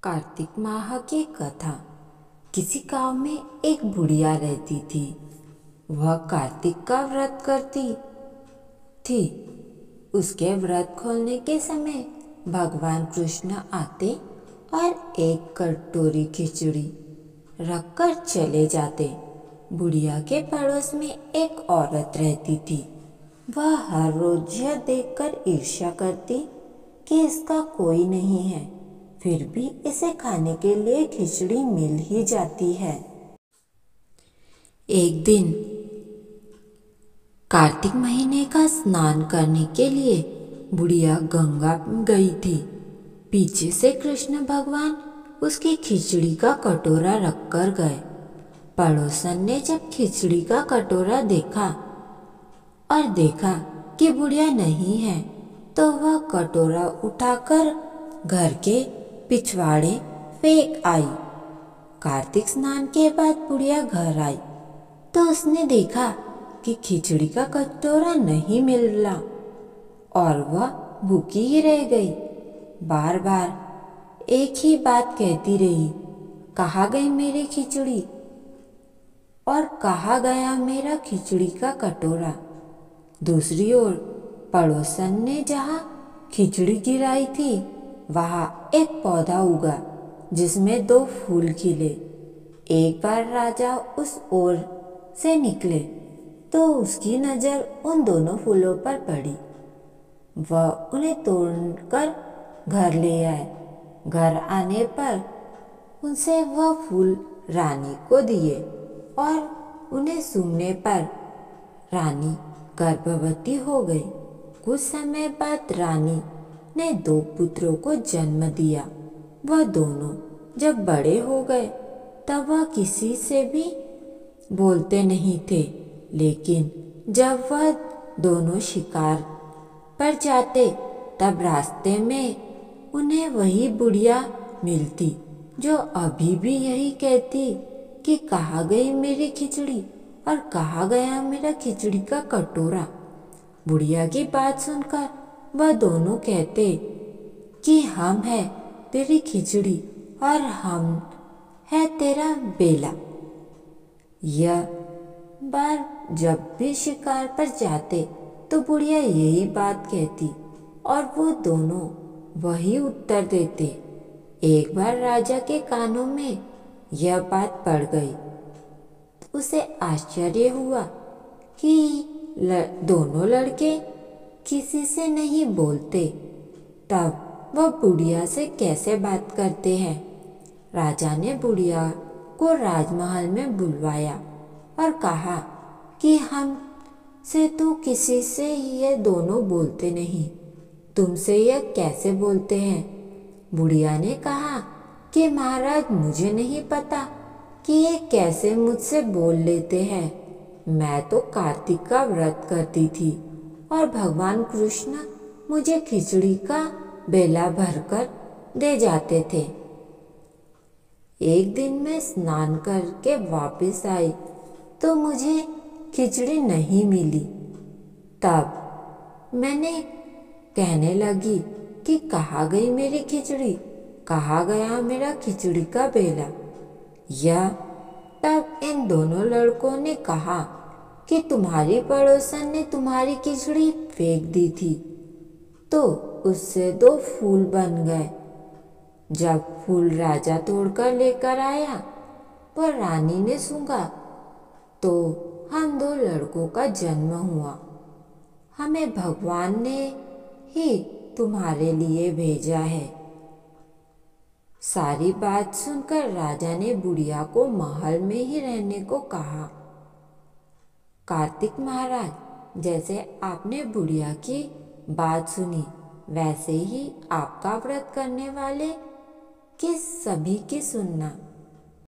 कार्तिक माह की कथा। किसी गांव में एक बुढ़िया रहती थी। वह कार्तिक का व्रत करती थी। उसके व्रत खोलने के समय भगवान कृष्ण आते और एक कटोरी खिचड़ी रखकर चले जाते। बुढ़िया के पड़ोस में एक औरत रहती थी। वह हर रोज यह देखकर ईर्ष्या करती कि इसका कोई नहीं है, फिर भी इसे खाने के लिए खिचड़ी मिल ही जाती है। एक दिन कार्तिक महीने का स्नान करने के लिए बुढ़िया गंगा गई थी। पीछे से कृष्ण भगवान उसकी खिचड़ी का कटोरा रखकर गए। पड़ोसन ने जब खिचड़ी का कटोरा देखा और देखा कि बुढ़िया नहीं है, तो वह कटोरा उठाकर घर के पिछवाड़े फेंक आई। कार्तिक स्नान के बाद बुढ़िया घर आई तो उसने देखा कि खिचड़ी का कटोरा नहीं मिल रहा और वह भूखी ही रह गई। बार बार एक ही बात कहती रही, कहाँ गई मेरी खिचड़ी और कहाँ गया मेरा खिचड़ी का कटोरा। दूसरी ओर पड़ोसन ने जहाँ खिचड़ी गिराई थी वहाँ एक पौधा उगा जिसमें 2 फूल खिले। एक बार राजा उस ओर से निकले तो उसकी नज़र उन दोनों फूलों पर पड़ी। वह उन्हें तोड़कर घर ले आए। घर आने पर उनसे वह फूल रानी को दिए और उन्हें सूंघने पर रानी गर्भवती हो गई। कुछ समय बाद रानी ने 2 पुत्रों को जन्म दिया। वह दोनों जब बड़े हो गए तब वह किसी से भी बोलते नहीं थे, लेकिन जब वह दोनों शिकार पर जाते तब रास्ते में उन्हें वही बुढ़िया मिलती जो अभी भी यही कहती कि कहाँ गई मेरी खिचड़ी और कहाँ गया मेरा खिचड़ी का कटोरा। बुढ़िया की बात सुनकर वह दोनों कहते कि हम है तेरी खिचड़ी और हम है तेरा बेला। यह बार जब भी शिकार पर जाते तो बुढ़िया यही बात कहती और वो दोनों वही उत्तर देते। एक बार राजा के कानों में यह बात पड़ गई। उसे आश्चर्य हुआ कि दोनों लड़के किसी से नहीं बोलते, तब वह बुढ़िया से कैसे बात करते हैं। राजा ने बुढ़िया को राजमहल में बुलवाया और कहा कि हम से तो किसी से ये दोनों बोलते नहीं, तुमसे यह कैसे बोलते हैं। बुढ़िया ने कहा कि महाराज, मुझे नहीं पता कि ये कैसे मुझसे बोल लेते हैं। मैं तो कार्तिक का व्रत करती थी और भगवान कृष्ण मुझे खिचड़ी का बेला भरकर दे जाते थे। एक दिन मैं स्नान करके वापस आई तो मुझे खिचड़ी नहीं मिली। तब मैंने कहने लगी कि कहाँ गई मेरी खिचड़ी, कहाँ गया मेरा खिचड़ी का बेला। यह तब इन दोनों लड़कों ने कहा कि तुम्हारी पड़ोसन ने तुम्हारी खिचड़ी फेंक दी थी तो उससे 2 फूल बन गए। जब फूल राजा तोड़कर लेकर आया पर रानी ने सूंघा तो हम 2 लड़कों का जन्म हुआ। हमें भगवान ने ही तुम्हारे लिए भेजा है। सारी बात सुनकर राजा ने बुढ़िया को महल में ही रहने को कहा। कार्तिक महाराज, जैसे आपने बुढ़िया की बात सुनी वैसे ही आपका व्रत करने वाले की सभी की सुनना।